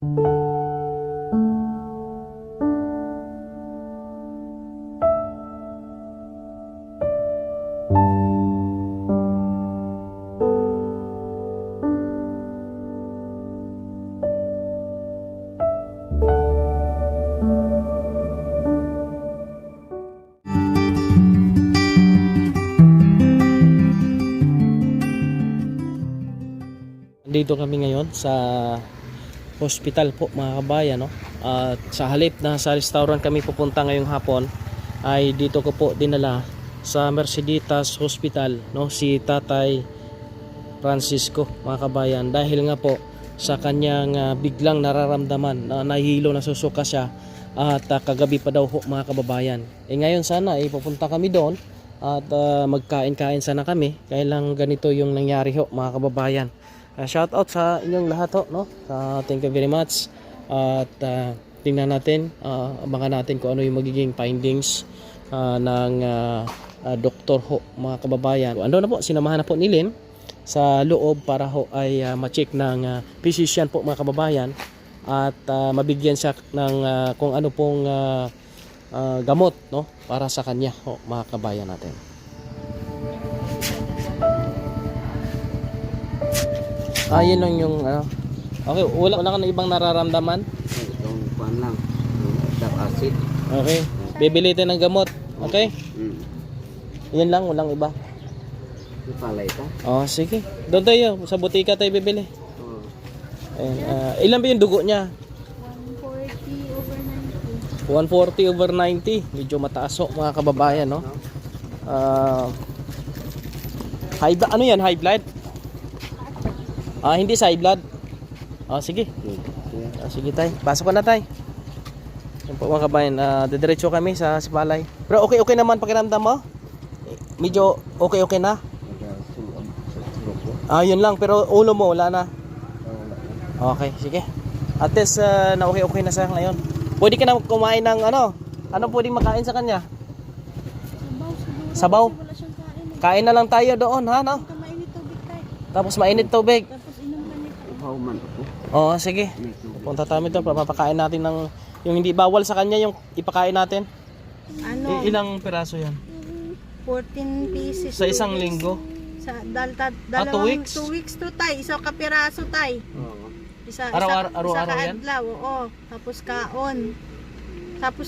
Dito kami ngayon sa hospital po mga kabayan, no? At sa halip na sa restaurant kami pupunta ngayong hapon, ay dito ko po dinala sa Merceditas Hospital, no, si Tatay Francisco mga kabayan, dahil nga po sa kanyang biglang nararamdaman na nahihilo, nasusuka siya at kagabi pa daw po mga kababayan. Ngayon sana pupunta kami doon at magkain-kain sana kami, kaya lang ganito yung nangyari ho mga kababayan. Shout out sa inyong lahat ho, no? Thank you very much. At tingnan natin, abangan natin kung ano yung magiging findings ng doktor ho mga kababayan. Ano na po, sinamahan na po ni Lynn sa loob para ho ay ma-check ng physician po mga kababayan at mabigyan siya ng kung ano pong gamot, no, para sa kanya ho mga kababayan natin. Yun lang yung okay, wala ka na ibang nararamdaman? Itong pan lang, itong acid. Okay, bibili tayo ng gamot. Okay? Yan lang, walang iba. Ipalay ka? Sige. Doon tayo, sa butika tayo bibili. Ayan, ilan ba yung dugo niya? 140 over 90. Medyo mataas ho mga kababayan, no? High blood, ano yan? High blood? Hindi sa high blood. Sige. Sige tay. Pasok ka na tay. Yan po mga kabayan. Didiretso kami sa Sipalay. Pero okay naman pakiramdam mo? Medyo okay na? Yun lang. Pero ulo mo wala na? Okay, sige. At least na okay na siya ngayon. Pwede ka na kumain ng ano? Ano pwedeng makain sa kanya? Sabaw. Kain na lang tayo doon, ha? No? Tapos mainit tubig. Sige. Punta tayo dito, papakain natin ng yung hindi bawal sa kanya, yung ipakain natin. Ano? Ilang piraso yan? 14 pieces. Sa isang linggo? Sa 2 weeks? 2 weeks to tay. Isa kapiraso tay. Araw-araw yan? Kaadlaw, oo. Tapos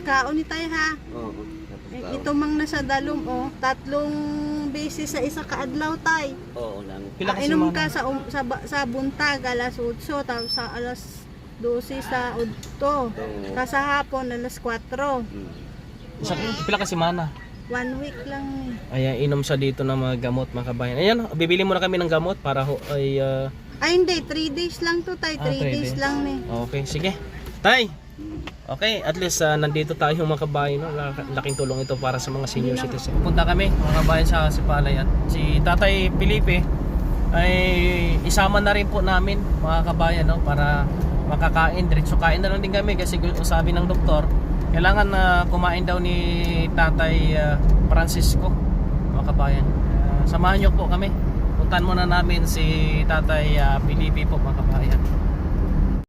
kaon ni tay ha. Ito mang nasa dalom, 3 beses sa isa kaadlaw tay. Lang. Inom ka sa buntag alas 8, tapos sa alas 12 sa 8. Sa hapon alas 4. Pila ka semana? 1 week lang eh. Ayan, inom siya dito ng mga gamot mga kabayan. Ayan, bibili muna kami ng gamot para ay hindi, 3 days lang to tay. 3 days lang eh. Okay, sige. Tay! Okay, at least nandito tayo mga kabayan, no? Laking tulong ito para sa mga senior citizen. Punta kami mga kabayan sa Sipalay at si Tatay Felipe ay isama na rin po namin mga kabayan, no? Para makakain, diretso kain na lang din kami kasi sabi ng doktor kailangan kumain daw ni Tatay Francisco mga kabayan. Samahan nyo po kami, puntahan muna namin si Tatay Felipe po mga kabayan.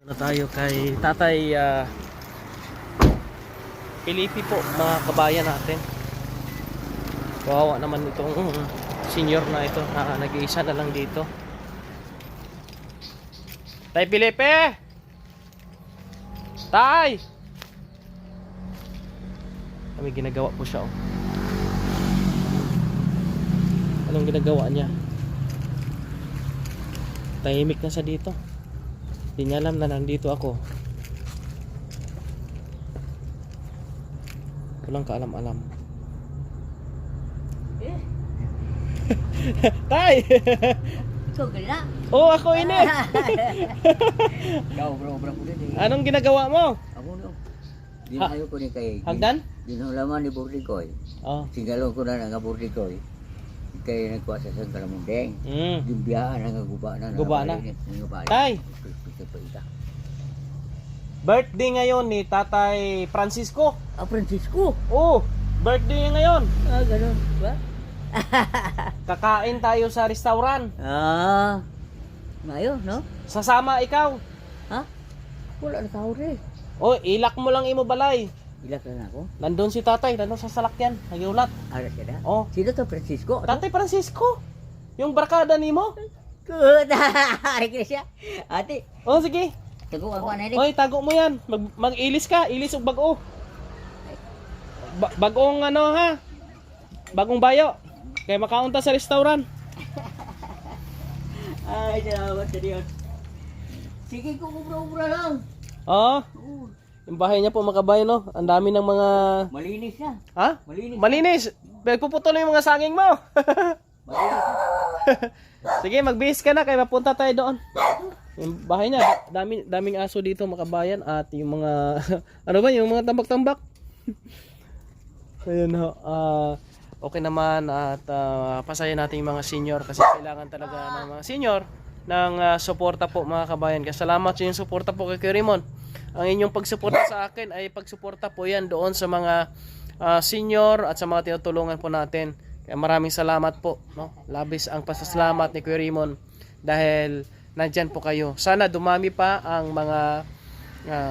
Na tayo kay Tatay Felipe po mga kabayan natin. Kawawa naman itong senior na ito na nag-iisa na lang dito. Tay Felipe! Tay! May ginagawa po siya. Anong ginagawa niya? Tahimik na siya dito. Hindi niya alam na nandito ako. Walang kaalam-alam. Tay! Ikaw gala? Ako ini. Bro ko din. Anong ginagawa mo? Ako no. Dinayo ko ni kay. Hagdan? Dinulaman ni Burdikoy. Singalo ko na nga Burdikoy. Kay nagkuha sa San Kalamundeng. Yung biyaan nga guba na. Guba na. Tay! Birthday ngayon ni Tatay Francisco. Francisco? Birthday niya ngayon. Ganun ba? Kakain tayo sa restaurant. Ngayon, no? Sasama ikaw. Ha? Wala na tao rin. Oh, ilak mo lang imo balay. Ilak na ako. Nandun si tatay, nandun sa salakyan, nagiulat. Ara siya na. Oh, Sino to, Francisco? Tatay Francisco. Yung barkada nimo. Good. Ari ka siya. Ate, Oh, sige. tago ako na rin. Oy, tago mo yan. Mag-ilis ka, ilis og bag-o. Bagong ano ha? Bagong bayo. Kaya makaunta sa restaurant. Ay, salamat sa Diyos. Sige ko, ubra-ubra lang. Oo. Yung bahay niya po makabayo no. Ang dami ng mga Malinis na. ha? Malinis. Malinis. Pagpuputol yung mga saging mo. Malinis. Sige, magbihis ka na kaya mapunta tayo doon. Yung bahay niya, daming aso dito makabayan at yung mga ano ba, yung mga tambak-tambak. Ayun ho. Okay naman at pasaya natin yung mga senior kasi kailangan talaga ng mga senior ng suporta po mga kabayan. Kaya salamat sa inyong suporta po kay Kuya Raymond. Ang inyong pagsuporta sa akin ay pagsuporta po yan doon sa mga senior at sa mga tinutulungan po natin. Kaya maraming salamat po, no? Labis ang pasasalamat ni Kuya Raymond dahil nandyan po kayo. Sana dumami pa ang mga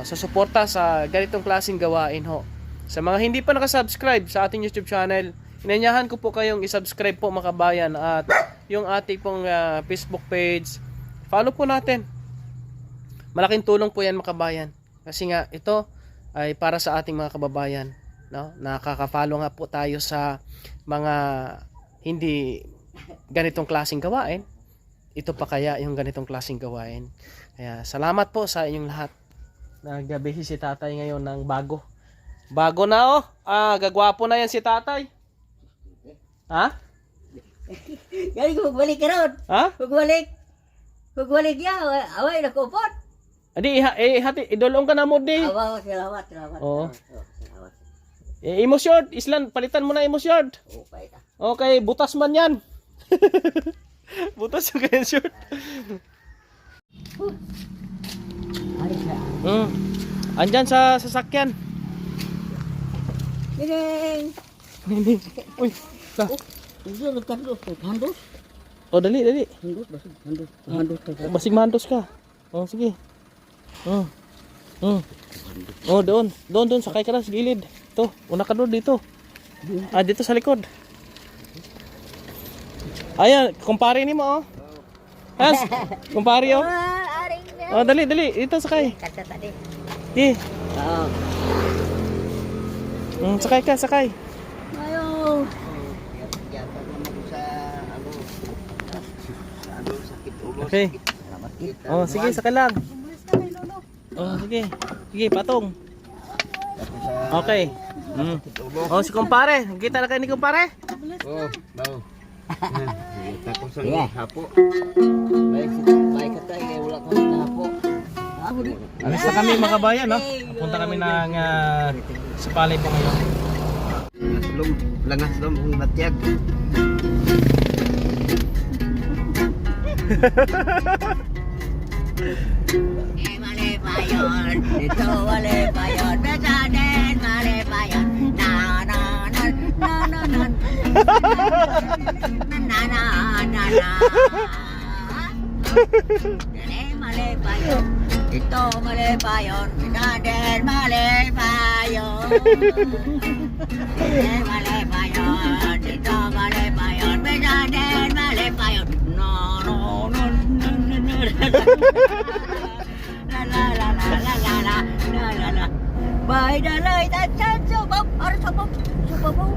susuporta sa ganitong klaseng gawain ho. Sa mga hindi pa nakasubscribe sa ating YouTube channel, inanyahan ko po kayong isubscribe po mga kabayan at yung ating pong Facebook page, follow po natin. Malaking tulong po yan mga kabayan. Kasi nga ito ay para sa ating mga kababayan, no? Nakaka-follow nga po tayo sa mga hindi ganitong klaseng gawain. Ito pa kaya yung ganitong klaseng gawain. Kaya salamat po sa inyong lahat. Nagbihi si tatay ngayon ng bago. Bago na oh. Gagwapo na yan si tatay. Ha? Gali ko, magbalik ka ron. Ha? Magbalik. Magbalik niya. Away, nakupot. Adi, hati, idolong ka na mo di. Salamat. Oo. Salamat. Imo short, Islan, palitan mo na imo short. Okay ta. Okay, butas man yan. Butas yung kanyang short. Ari siya. Andyan sa sasakyan. Ding! Hindi. Uy, ka. Hindi, nagkandos. Handos? Oh, dali. Handos, basig. Handos. Basig mandos ka. Oh, sige. Oh, doon. Doon, sakay ka na sa gilid. Ito, una ka doon dito. Dito sa likod. Ayan, kumpare ni mo, oh. Yes, kumpare, oh. Aring na. Oh, dali. Dito, sakay. Kata tadi. Di. Oo. Sakay. Ayo. Okay. Oh, sige, sakay lang. Oh, sige. Sige, patong. Okay. Oh, si kumpare. Kita na kayo ni kumpare? Oh, daw. Tapos ang Sige. hapo. Baik ka tayo, wala ko na po. Alis na kami mga kabayan, no? Punta kami ng sa palay po ngayon. Langas lom kung natyag. Mali pa yun, dito mali pa yun, besa din mali pa yun, na mali pa yun, dito mali pa yun, besa din mali pa yun, mali pa yun, dito mali pa yun, besa din mali pa yun, Bay dalay tacan sebab harus sebab sebab.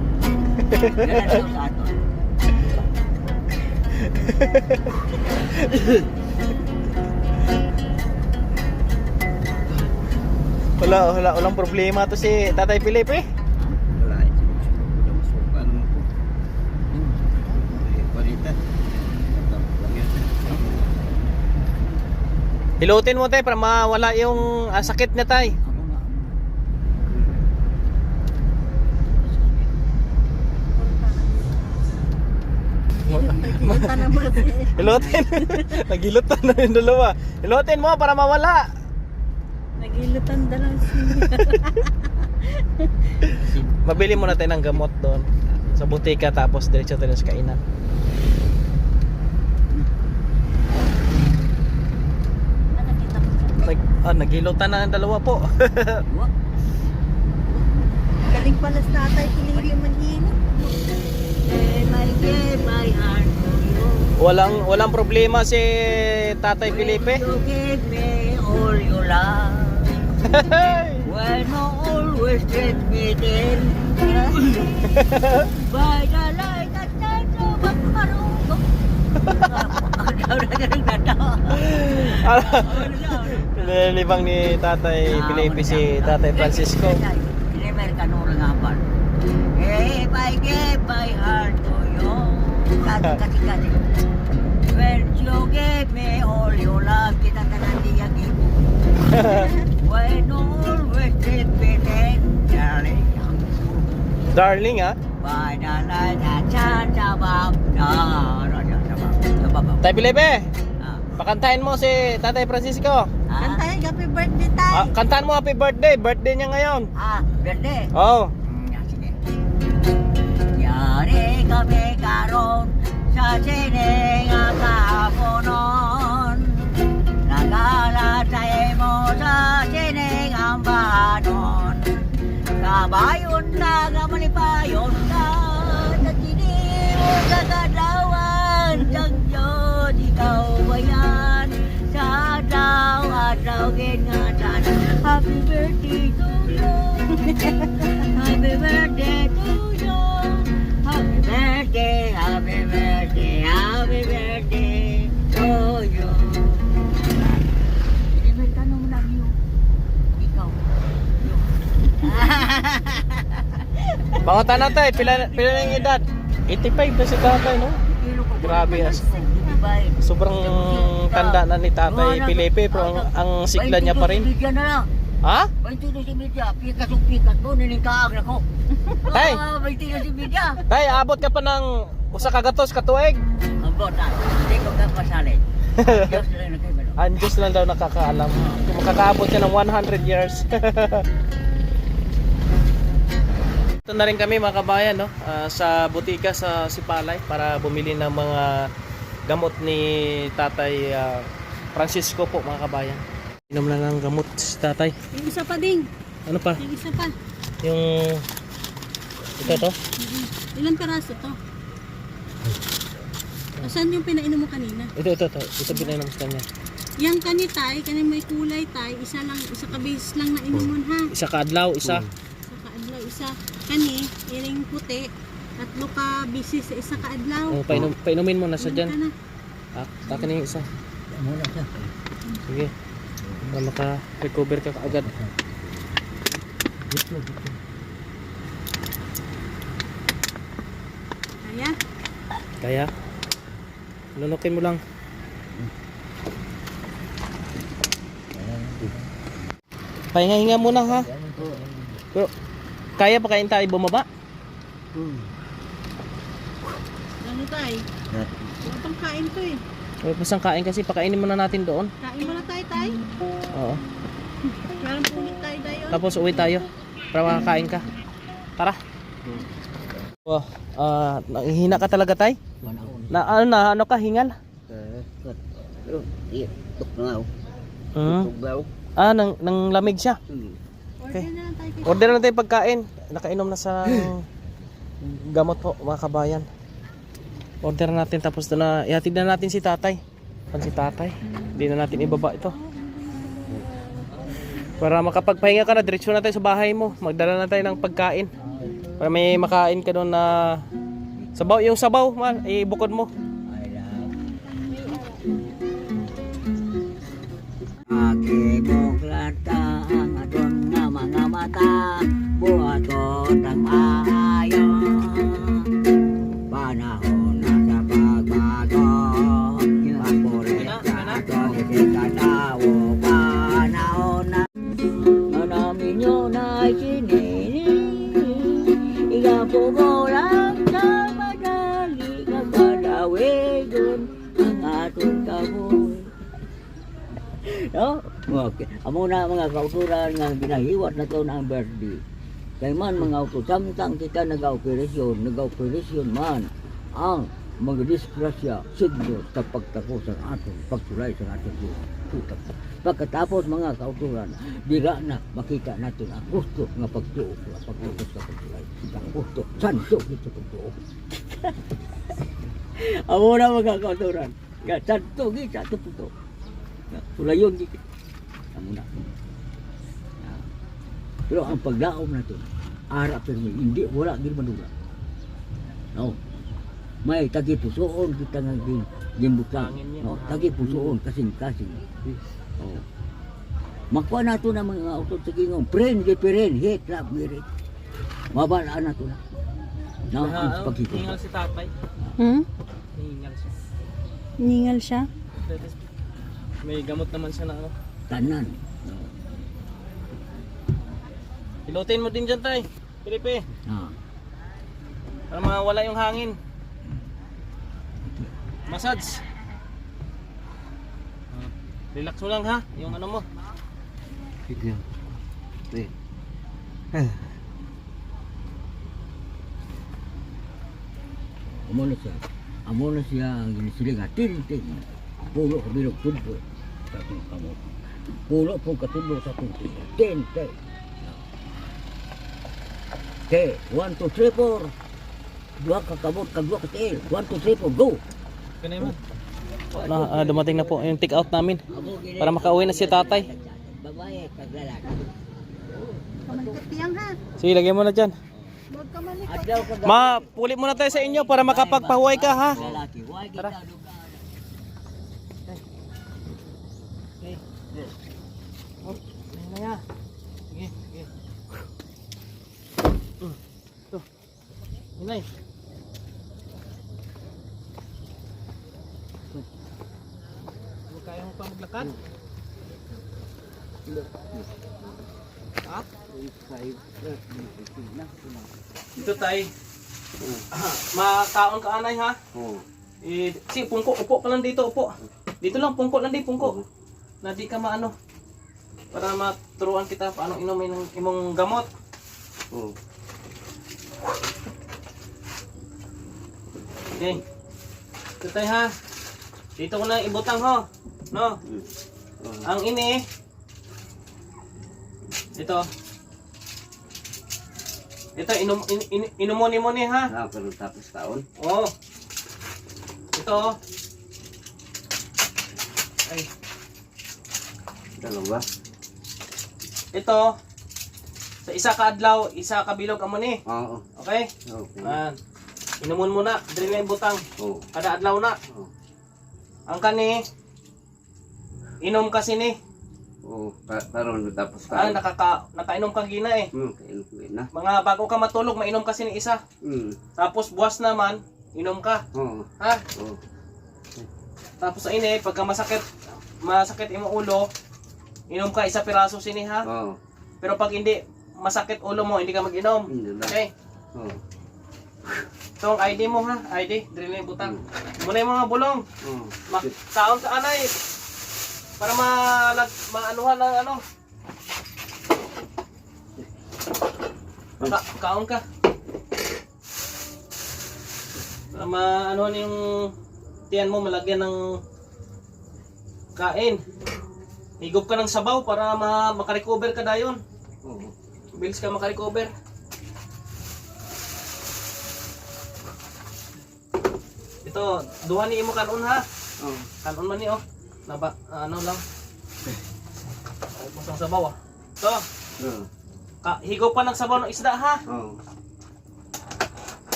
Walang problema to si Tatay Pilip eh. Wala. Udah masuk ano mo po. Palitan. Hilutin mo tay para mawala yung sakit niya tay. Hilutin. Nagilutan na yung dalawa. Hilutin mo para mawala. Nagilutan dalang Mabili muna tayo ng gamot doon sa butika tapos diretso tayo sa kainan. Naghilutan na ang dalawa po. Galing pala sa tatay, pinili man yun. My heart for you. Walang problema si Tatay Felipe. You give me all your love. When you always treat me then. By the light that shines over Marungo. Nilibang ni Tatay Felipe si Tatay Francisco. Never ka nung rangapan. If I give my heart to you. Kasi. When you give me all your love, kita tanan diya gibo. When you always treat me then, darling. Darling ha? By the light that shines above. Tatay Felipe, pakantahin mo si Tatay Francisco. Kantahin, happy birthday tayo. Kantahan mo happy birthday. Birthday niya ngayon. Birthday. Oh. Sige. Yari kami karon sa sining ang kahaponon. Nagalatay mo sa sining ang bahanon. Kabayon na nga malipayon ka. Nagkini mo kagadawan. Siyang Diyos, ikaw ba yan? Sa adlaw ginatan. Happy birthday to you. Happy birthday to you. Happy birthday, happy birthday, happy birthday to you. Hindi mo tanong lang yun. Ikaw. Pangutan natin, pila na yung edad? 85 na si Tatay, no? Grabe as. Sobrang tanda na ni Tatay Felipe, pero ang sigla niya pa rin. Ha? 22 si Media, pikas mo, nilingkaag na ko. Tay! 22 si Media. Tay, abot ka pa ng usa ka gatos katuig. Abot na, hindi ko ka pasalin. Diyos na rin na kayo. Ang Diyos lang daw nakakaalam. Kung makakaabot siya ng 100 years. Ito na rin kami mga kabayan, no? Sa butika sa Sipalay para bumili ng mga gamot ni Tatay Francisco po mga kabayan. Inom lang ng gamot si Tatay. Yung isa pa ding. Ano pa? Yung isa pa. Yung ito to? Ilang peraso to? Saan yung pinainom mo kanina? Ito pinainom sa kanya. Yang kani tay, kani may kulay tay, isa kabis lang na inumun ha. Isa kaadlaw, isa. Isa kaadlaw, isa. Kani, iring puti. 3 ka bisis sa isa kaadlaw. Painumin mo na sa dyan. Ano ka na? Taka na yung isa. Muna siya. Sige. Para maka-recover ka agad. Kaya? Kaya? Lunukin mo lang. Pahinga-hinga muna ha. Pero, kaya pa kain tayo bumaba? Ano tay? Huwag pang kain to eh. May pasang kain kasi pakainin muna natin doon. Kain mo na tayo tay. Oo. Parang pulit tayo tayo. Tapos uwi tayo para makakain ka. Tara. Oh, nanghihina ka talaga tay? Ano ka hingal? Tuk na ako. Nang lamig siya. Order na lang tayo. Order na tayo pagkain. Nakainom na sa gamot po mga kabayan. Order natin tapos na ihatid na natin si Tatay. Si Tatay. Hindi na natin ibaba ito. Para makapagpahinga ka na, diretso na tayo sa bahay mo. Magdala na tayo ng pagkain. Para may makain ka doon na sabaw. Yung sabaw, ibukod mo. Akibuklata ang atong nga mga mata, buhatot ang maayo. Panahon na sa pagbago, pagpulit sa atong isikatawo. Panahon na namin yun ay sinini, igapugo lang sa madali, kapadawigon ang atong kabuhi. No? Okay. Amo na mga kauturan nga ginahiwat na to ang birthday. Kay man mga auto, samtang kita nag-operasyon man ang mga disgrasya signo sa pagtapos ng atong pagsulay sa atong putak. Pagkatapos mga kauturan, dira na makita natin ang gusto nga pagtuo, pagtuos sa pagtuo. Ang gusto, santo dito pagtuo. Amo na mga kauturan, ka santo dito pagtuo. Sulayon dito. Amo na. Pero ang pagdaom natin, ara pero hindi, wala din madula. No. May tagipusoon kita nga gimbutang. No, tagipusoon kasing-kasing. Oh. Makuha na ito ng mga auto sa gingong. Pren, hit, love, merit. Mabalaan na ito na. Na ang pagkikita. Hingal si tatay. Hingal siya. Ningal siya. May gamot naman siya na ano. Tanan. No. Pilotin mo din dyan tay. Felipe. Ah. Para mawala yung hangin. Massage. Relax mo lang ha, yung ano mo. Sige. Amo na siya ang ginisiling nga tinting. Pulo ka bilog tudlo sa atong kamot. Pulo pong katudlo sa atong tingin. Tinte. Okay, 1, 2, 3, 4. Dua ka kamot, kagwa ka tail. 1, 2, 3, 4, go! Ganun mo. Dumating na po yung take out namin. Para makauwi na si tatay. Babae, kaglalaki. Kamalikot tiyang ha. Sige, lagyan mo na dyan. Huwag ka malikot. Adlaw ka Mapuli muna tayo sa inyo para makapagpahuway ka ha. lalaki. Huwag kita duga. Sige, sige. Ito. Inay. Huwag kaya mo pa maglakad? Ha? Dito tayo. Makaon ka anay ha? Oo. Si pungko, upo ka lang dito, upo. Dito lang, pungko lang di, pungko. Na di ka maano. Para maturuan kita paano inumin ng imong gamot. Oo. Okay. Ito tayo ha. Dito ko na ibutang ho. No? Ang ini. Ito. Ito, inumoni-moni ha. Pero tapos taon. Oo. Ito. Ay. Dalawa. Ito. Sa isa ka adlaw, isa ka bilog amo ni. Oo. Okay? Okay. Inumon mo na, dili na yung butang. Oo. Kada adlaw na. Oo. Ang kani inom kasi ni. Oo. Karon tapos taon. Nakainom ka gina eh. Kailan ko na. Mga bago ka matulog, mainom kasi ni isa. Tapos buwas naman, inom ka. Oo. Ha? Oo. Tapos sa ini, pagka masakit imong ulo, inom ka isa piraso sini ha. Oo. Pero pag hindi masakit ulo mo, hindi ka mag-inom. Hindi na. Okay? Oo. Ito ang ID mo ha. ID, drill na yung butang. Muna yung mga bulong. Oo. Taon ka anay. Para maanuhan ng ano. Kaon ka. Para maanuhan yung tiyan mo, malagyan ng kain. Higop ka ng sabaw para makarecover ka dayon. Oo. Bilis ka makarecover. Ito, duha ni imo kanon ha. Oo. Kanon man ni oh. Naba, ano lang. Masang sabaw ah. Ito, Oo. higop pa ng sabaw ng isda ha. Oo.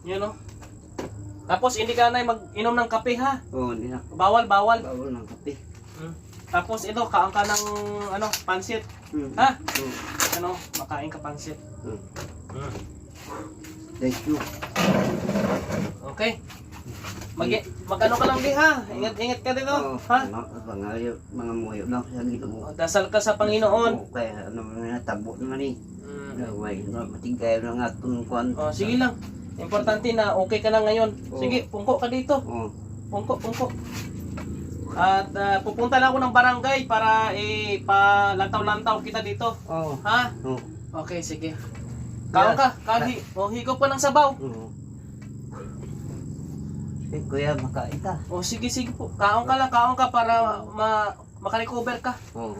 Yun oh. Tapos hindi ka na mag-inom ng kape ha. Oo. Hindi na. Bawal. Bawal ng kape. Tapos ito, kaang ka ng ano, pansit. Mm. Ha? Oo. Ano, makain ka pansit. Oo. Mm. Thank you. Okay. Mag-ano ka lang di ha. Ingat ka dito. Oo. Ha? Mga muyo na sa Ginoo. Dasal ka sa Panginoon. Oo, kaya ano na tabo naman eh. Mm. Way, matigay na nga itong kwan. Oh, sige lang. Importante na okay ka na ngayon. Oo. Sige, pungko ka dito. Oo. Pungko. At pupunta lang ako ng barangay para palantaw-lantaw kita dito. Oo. Ha? Oo. Okay, sige. Kaon ka. Higop ka ng sabaw. Oo. Eh, kuya, makain ka. O sige po. Kaon ka lang, kaon ka para makarecover ka. Oo.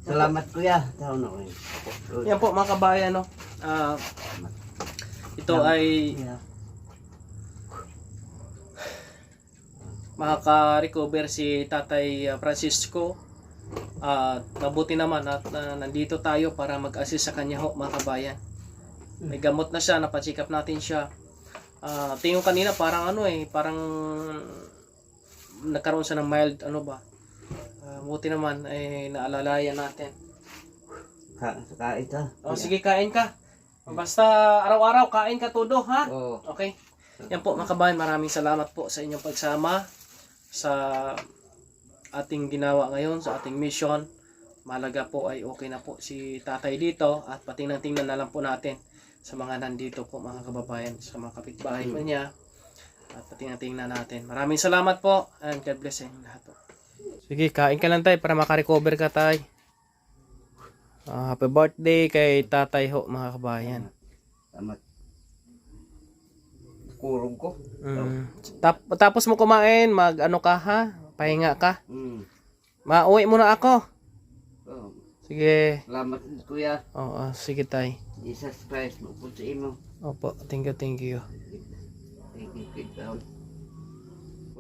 Salamat kuya. Tao na ko. Yan po mga kabayan, no. Ito ay makaka-recover si Tatay Francisco. Mabuti naman at nandito tayo para mag-assist sa kanya ho, mga kabayan. May gamot na siya, napacheck up natin siya. Tingin ko kanina parang parang nagkaroon siya ng mild buti naman naalalayan natin. Kain ka. Sige, kain ka. Basta araw-araw kain ka todo, ha? Oo. Okay. Yan po mga kabayan, maraming salamat po sa inyong pagsama sa ating ginawa ngayon, sa ating mission. Mahalaga po ay okay na po si tatay dito at patingnan na lang po natin sa mga nandito po mga kababayan, sa mga kapitbahay po niya at patingnan natin. Maraming salamat po and God bless sa inyo lahat po. Sige, kain ka lang tayo para makarecover ka tayo. Happy birthday kay tatay ho mga kabayan. Salamat. Kurong ko. Tapos mo kumain, ka ha? Pahinga ka. Mauwi muna ako. Oo. Sige. Salamat kuya. Oo, sige tay. Jesus Christ, mo po sa imo. Opo, thank you. Thank you.